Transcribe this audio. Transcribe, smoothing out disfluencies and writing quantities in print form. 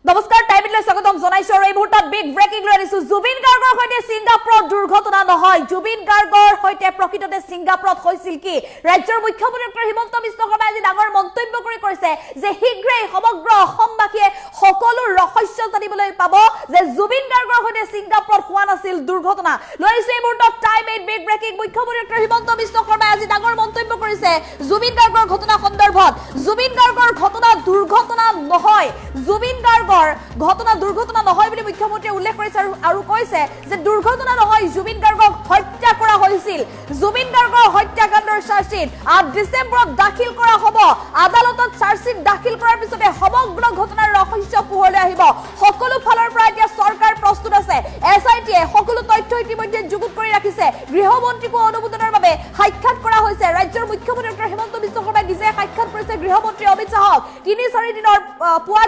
নমস্কাৰ টাইমলৈ স্বাগতম জনাইছো আৰু এই মুহূৰ্তত বিগ ব্ৰেকিং লৈ আনিছো জুবিন গাৰ্গৰ সৈতে ছিংগাপুৰত দুৰ্ঘটনা নহয় জুবিন গাৰ্গৰ সৈতে প্ৰকৃততে ছিংগাপুৰত হৈছিল কি ৰাজ্যৰ মুখ্যমন্ত্ৰী হিমন্ত বিশ্ব শৰ্মাই আজি ডাঙৰ মন্তব্য কৰি কৈছে যে শীঘ্ৰেই সমগ্ৰ অসমবাসীয়ে সকলো ৰহস্য জানিবলৈ পাব যে জুবিন গাৰ্গৰ সৈতে ছিংগাপুৰত হোৱা নাছিল দুৰ্ঘটনা লৈ আনিছো এই মুহূৰ্তত টাইম 8 বিগ ব্ৰেকিং মুখ্যমন্ত্ৰী হিমন্ত বিশ্ব শৰ্মাই আজি ডাঙৰ মন্তব্য কৰিছে জুবিন গাৰ্গৰ ঘটনা সন্দৰ্ভত জুবিন গাৰ্গৰ ঘটনা দুৰ্ঘটনা নহয় জুবিন গাৰ্গৰ ঘটনা দুৰ্ঘটনা নহয় বুলি মুখ্যমন্ত্ৰীয়ে উল্লেখ কৰিছে আৰু কৈছে যে দুৰ্ঘটনা নহয় জুবিন গাৰ্গক হত্যা কৰা হৈছিল জুবিন গাৰ্গৰ হত্যাকাণ্ডৰ চাৰ্জশিট 8 ডিসেম্বৰত দাখিল কৰা হ'ব আদালতত চাৰ্জশিট দাখিল কৰাৰ পিছতে সমগ্ৰ ঘটনাৰ ৰহস্য পোহৰলৈ আহিব সকলো ফালৰ পৰা এতিয়া চৰকাৰ প্ৰস্তুত আছে এছআইটিয়ে সকলো তথ্য ইতিমধ্যে যুগুত কৰি ৰাখিছে গৃহমন্ত্ৰীকো অনুমোদনৰ বাবে সাক্ষাৎ কৰা হৈছে ৰাজ্যৰ মুখ্যমন্ত্ৰী হিমন্ত বিশ্ব শৰ্মাই নিজে সাক্ষাৎ কৰিছে গৃহমন্ত্ৰী অমিত শাহক 3-4 দিনৰ পুৱা